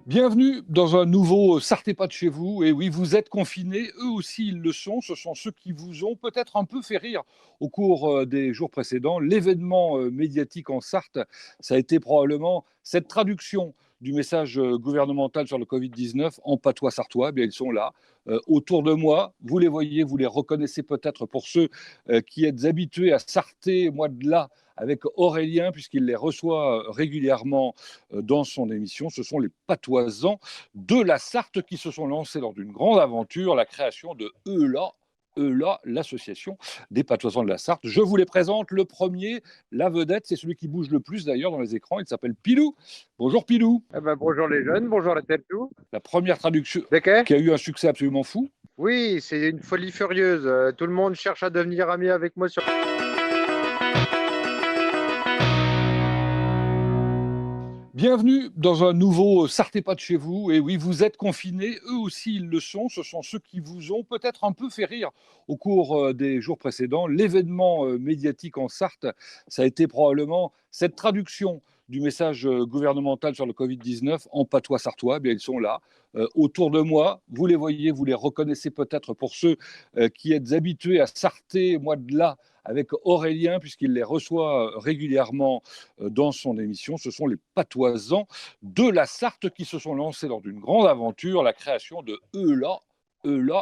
Bienvenue dans un nouveau Sortez pas de chez vous. Et oui, vous êtes confinés, eux aussi ils le sont. Ce sont ceux qui vous ont peut-être un peu fait rire au cours des jours précédents. L'événement médiatique en Sarthe, ça a été probablement cette traduction du message gouvernemental sur le Covid-19 en patois sartois. Eh bien, ils sont là, autour de moi. Vous les voyez, vous les reconnaissez peut-être pour ceux qui êtes habitués à Sarther, moi de là, avec Aurélien, puisqu'il les reçoit régulièrement dans son émission. Ce sont les patoisans de la Sarthe qui se sont lancés dans une grande aventure, la création de ELA, l'association des patoisans de la Sarthe. Je vous les présente. Le premier, la vedette, c'est celui qui bouge le plus d'ailleurs dans les écrans. Il s'appelle Pilou. Bonjour Pilou. Bonjour les jeunes, bonjour la tête tout. La première traduction D'accord. qui a eu un succès absolument fou. Oui, c'est une folie furieuse. Tout le monde cherche à devenir ami avec moi sur. Bienvenue dans un nouveau Sortez pas de chez vous. Et oui, vous êtes confinés, eux aussi ils le sont. Ce sont ceux qui vous ont peut-être un peu fait rire au cours des jours précédents. L'événement médiatique en Sarthe, ça a été probablement cette traduction du message gouvernemental sur le Covid-19 en patois sartois. Eh bien, ils sont là, autour de moi. Vous les voyez, vous les reconnaissez peut-être pour ceux qui êtes habitués à Sarther, moi de là, avec Aurélien, puisqu'il les reçoit régulièrement dans son émission. Ce sont les patoisans de la Sarthe qui se sont lancés dans une grande aventure, la création de ELA,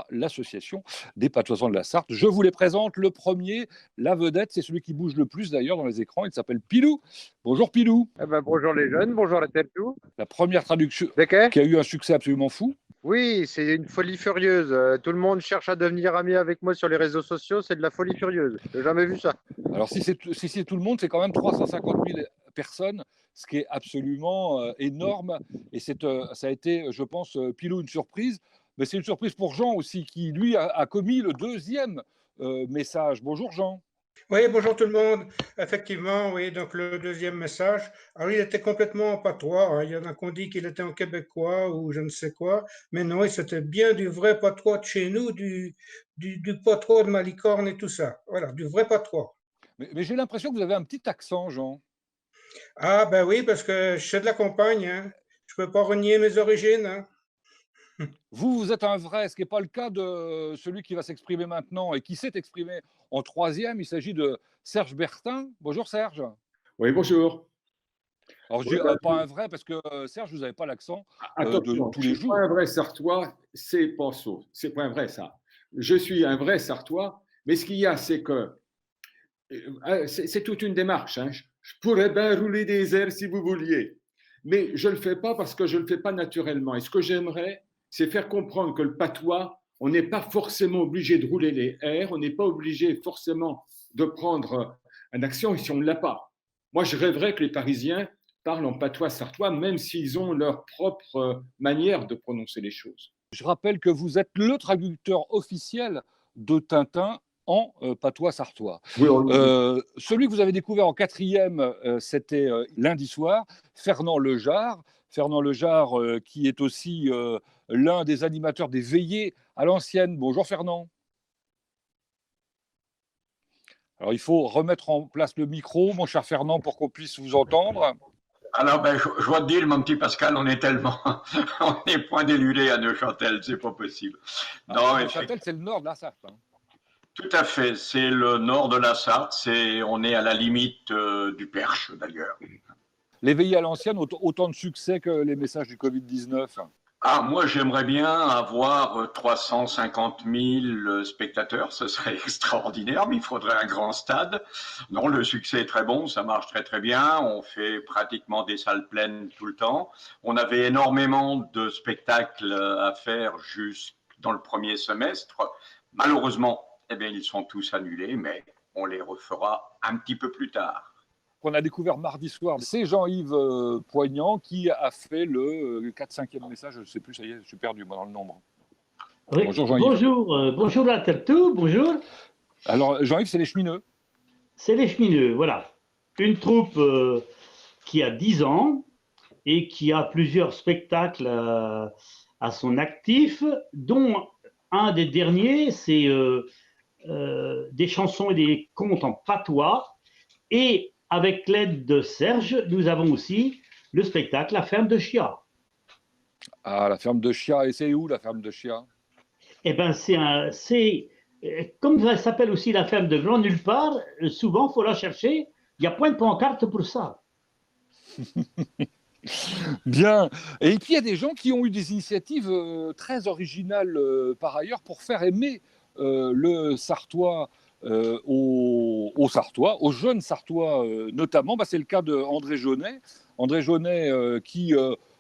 l'association des patoisans de la Sarthe. Je vous les présente. Le premier, la vedette, c'est celui qui bouge le plus d'ailleurs dans les écrans. Il s'appelle Pilou. Bonjour Pilou. Bonjour les jeunes, bonjour la tête tout. La première traduction D'accord. qui a eu un succès absolument fou. Oui, c'est une folie furieuse. Tout le monde cherche à devenir ami avec moi sur les réseaux sociaux, c'est de la folie furieuse. J'ai jamais vu ça. Alors si c'est tout le monde, c'est quand même 350 000 personnes, ce qui est absolument énorme. Et ça a été, je pense, Pilou, une surprise. Mais c'est une surprise pour Jean aussi, qui lui a commis le deuxième message. Bonjour Jean. Oui, bonjour tout le monde. Effectivement, oui, donc le deuxième message. Alors, il était complètement en patois, hein. Il y en a qui ont dit qu'il était en québécois ou je ne sais quoi, mais non, c'était bien du vrai patois de chez nous, du patois de Malicorne et tout ça. Voilà, du vrai patois. Mais j'ai l'impression que vous avez un petit accent, Jean. Ah, ben oui, parce que je suis de la campagne, hein. Je peux pas renier mes origines, hein. Vous êtes un vrai, ce qui n'est pas le cas de celui qui va s'exprimer maintenant et qui s'est exprimé en troisième. Il s'agit de Serge Bertin. Bonjour Serge. Oui, bonjour. Alors je Ouais, dis bah, pas un vrai parce que Serge, vous n'avez pas l'accent de attention, tous je les suis pas jours. un vrai Sartois, c'est pas ça. C'est pas un vrai ça. Je suis un vrai Sartois, mais ce qu'il y a, c'est que c'est toute une démarche, hein. Je pourrais bien rouler des airs si vous vouliez, mais je le fais pas parce que je le fais pas naturellement. Et ce que j'aimerais, c'est faire comprendre que le patois, on n'est pas forcément obligé de rouler les airs, on n'est pas obligé forcément de prendre un accent si on ne l'a pas. Moi, je rêverais que les Parisiens parlent en patois sartois, même s'ils ont leur propre manière de prononcer les choses. Je rappelle que vous êtes le traducteur officiel de Tintin en patois sartois. Oui, Celui que vous avez découvert en quatrième, c'était lundi soir, Fernand Lejar. Fernand Lejar, qui est aussi l'un des animateurs des veillées à l'ancienne. Bonjour Fernand. Alors il faut remettre en place le micro, mon cher Fernand, pour qu'on puisse vous entendre. Alors, je vois te dire, mon petit Pascal, on est tellement, on est point d'éludé à Neuchâtel, c'est pas possible. Non, Neuchâtel, c'est le nord de la Sarthe. Hein. Tout à fait, c'est le nord de la Sarthe, on est à la limite du Perche d'ailleurs. Les veillées à l'ancienne ont autant de succès que les messages du Covid-19. Ah, moi, j'aimerais bien avoir 350 000 spectateurs, ce serait extraordinaire, mais il faudrait un grand stade. Non, le succès est très bon, ça marche très très bien, on fait pratiquement des salles pleines tout le temps. On avait énormément de spectacles à faire juste dans le premier semestre. Malheureusement, eh bien, ils sont tous annulés, mais on les refera un petit peu plus tard. Qu'on a découvert mardi soir, c'est Jean-Yves Poignant qui a fait le 4-5e message, je ne sais plus, ça y est, je suis perdu moi, dans le nombre. Oui. Bonjour Jean-Yves. Bonjour la Tertou, bonjour. Alors Jean-Yves, c'est les Chemineux. C'est les Chemineux, voilà. Une troupe qui a 10 ans et qui a plusieurs spectacles à son actif, dont un des derniers, c'est des chansons et des contes en patois. Et avec l'aide de Serge, nous avons aussi le spectacle La ferme de Chia. Ah, la ferme de Chia. Et c'est où la ferme de Chia? Eh ben, comme ça s'appelle aussi la ferme de Grand Nulle Part, souvent, il faut la chercher. Il n'y a point de pancarte pour ça. Bien. Et puis il y a des gens qui ont eu des initiatives très originales par ailleurs pour faire aimer le Sartois aux Sartois, aux jeunes Sartois notamment. Bah, c'est le cas d'André Jaunet. André Jaunet qui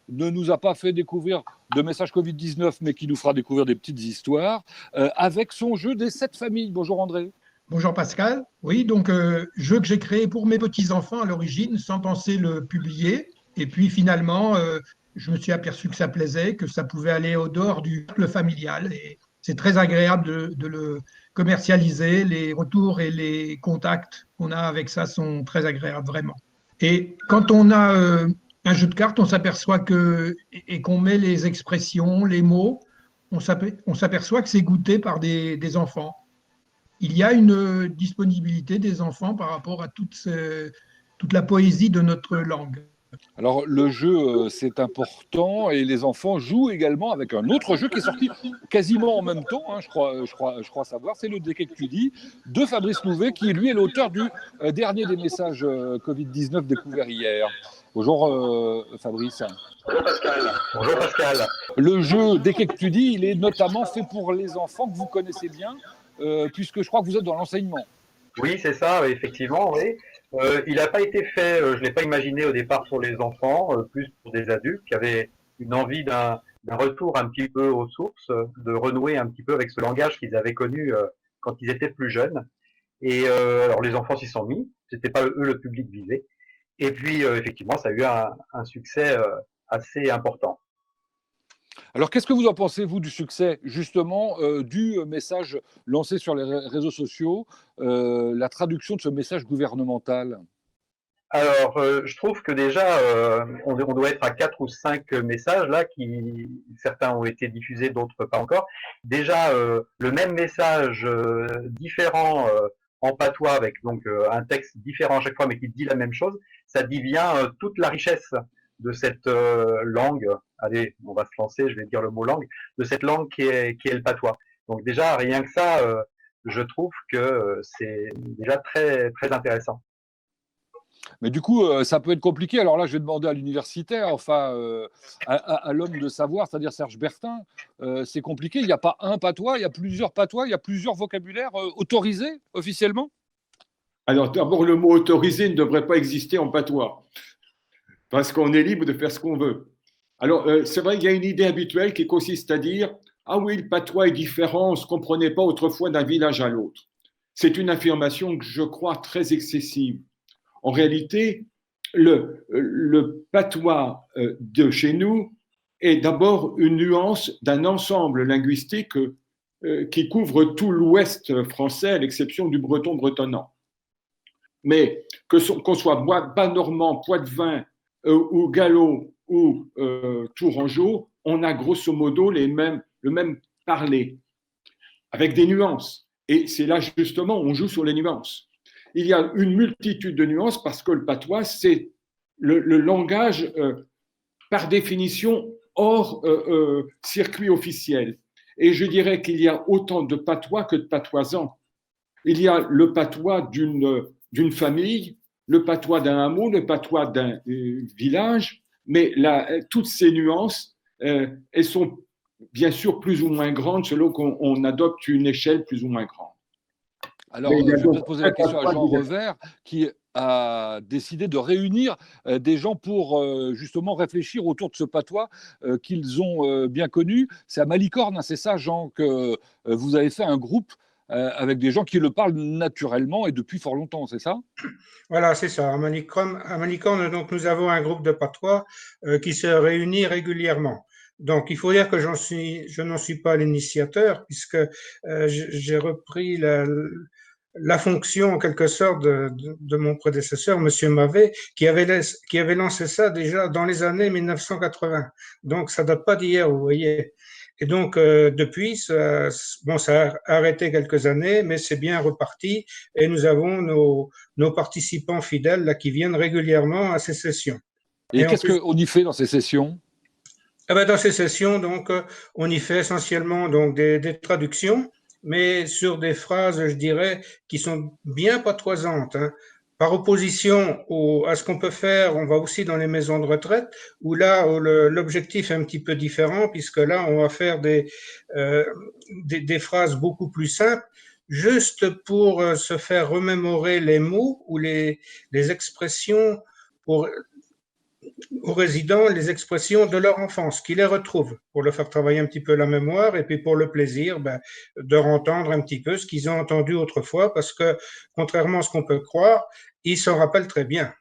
ne nous a pas fait découvrir de messages Covid-19, mais qui nous fera découvrir des petites histoires avec son jeu des 7 familles. Bonjour André. Bonjour Pascal. Oui, donc jeu que j'ai créé pour mes petits-enfants à l'origine, sans penser le publier. Et puis finalement, je me suis aperçu que ça plaisait, que ça pouvait aller au dehors du cercle familial. Et c'est très agréable de le commercialiser. Les retours et les contacts qu'on a avec ça sont très agréables, vraiment. Et quand on a un jeu de cartes, on s'aperçoit et qu'on met les expressions, les mots, on s'aperçoit que c'est goûté par des enfants. Il y a une disponibilité des enfants par rapport à toute la poésie de notre langue. Alors le jeu c'est important et les enfants jouent également avec un autre jeu qui est sorti quasiment en même temps, hein, je crois savoir, c'est le Déquectudie de Fabrice Louvet qui lui est l'auteur du dernier des messages Covid-19 découverts hier. Bonjour Fabrice. Bonjour Pascal. Bonjour Pascal. Le jeu Déquectudie, il est notamment fait pour les enfants que vous connaissez bien puisque je crois que vous êtes dans l'enseignement. Oui, c'est ça, effectivement, oui. Il n'a pas été fait, je ne l'ai pas imaginé au départ pour les enfants, plus pour des adultes qui avaient une envie d'un retour un petit peu aux sources, de renouer un petit peu avec ce langage qu'ils avaient connu quand ils étaient plus jeunes. Et alors les enfants s'y sont mis, c'était pas eux le public visé. Et puis effectivement, ça a eu un succès assez important. Alors, qu'est-ce que vous en pensez, vous, du succès, justement, du message lancé sur les réseaux sociaux, la traduction de ce message gouvernemental? Alors, je trouve que déjà, on doit être à 4 ou 5 messages là, certains ont été diffusés, d'autres pas encore. Déjà, le même message différent en patois avec donc un texte différent à chaque fois, mais qui dit la même chose, ça dit bien toute la richesse de cette langue. Allez, on va se lancer, je vais dire le mot langue, de cette langue qui est le patois. Donc déjà, rien que ça, je trouve que c'est déjà très, très intéressant. Mais du coup, ça peut être compliqué. Alors là, je vais demander à l'universitaire, enfin, à l'homme de savoir, c'est-à-dire Serge Bertin. C'est compliqué. Il n'y a pas un patois, il y a plusieurs patois, il y a plusieurs vocabulaires autorisés officiellement. Alors d'abord, le mot autorisé ne devrait pas exister en patois, parce qu'on est libre de faire ce qu'on veut. Alors, c'est vrai qu'il y a une idée habituelle qui consiste à dire « Ah oui, le patois est différent, on ne se comprenait pas autrefois d'un village à l'autre ». C'est une affirmation que je crois très excessive. En réalité, le patois de chez nous est d'abord une nuance d'un ensemble linguistique qui couvre tout l'ouest français, à l'exception du breton bretonnant. Mais qu'on soit bas-normand, poitevin ou gallo ou tourangeau, on a grosso modo le même parler, avec des nuances. Et c'est là justement où on joue sur les nuances. Il y a une multitude de nuances parce que le patois, c'est le langage par définition hors circuit officiel. Et je dirais qu'il y a autant de patois que de patoisans. Il y a le patois d'une famille, le patois d'un hameau, le patois d'un village, mais toutes ces nuances, elles sont bien sûr plus ou moins grandes selon qu'on adopte une échelle plus ou moins grande. Alors, je vais peut-être poser la question à Jean Revers, qui a décidé de réunir des gens pour justement réfléchir autour de ce patois qu'ils ont bien connu. C'est à Malicorne, hein, c'est ça, Jean, que vous avez fait un groupe avec des gens qui le parlent naturellement et depuis fort longtemps, c'est ça? Voilà, c'est ça. À Malicorne, donc, nous avons un groupe de patois qui se réunit régulièrement. Donc, il faut dire que je n'en suis pas l'initiateur, puisque j'ai repris la fonction, en quelque sorte, de mon prédécesseur, Monsieur Mavet, qui avait lancé ça déjà dans les années 1980. Donc, ça date pas d'hier, vous voyez. Et donc, depuis, ça a arrêté quelques années, mais c'est bien reparti. Et nous avons nos participants fidèles là, qui viennent régulièrement à ces sessions. Et qu'est-ce qu'on y fait dans ces sessions? Ah ben, dans ces sessions, donc, on y fait essentiellement donc, des traductions, mais sur des phrases, je dirais, qui sont bien patoisantes, hein. Par opposition à ce qu'on peut faire, on va aussi dans les maisons de retraite, où là, l'objectif est un petit peu différent, puisque là, on va faire des phrases beaucoup plus simples, juste pour se faire remémorer les mots ou les expressions pour aux résidents les expressions de leur enfance, qu'ils les retrouvent pour leur faire travailler un petit peu la mémoire et puis pour le plaisir de entendre un petit peu ce qu'ils ont entendu autrefois parce que, contrairement à ce qu'on peut croire, ils s'en rappellent très bien.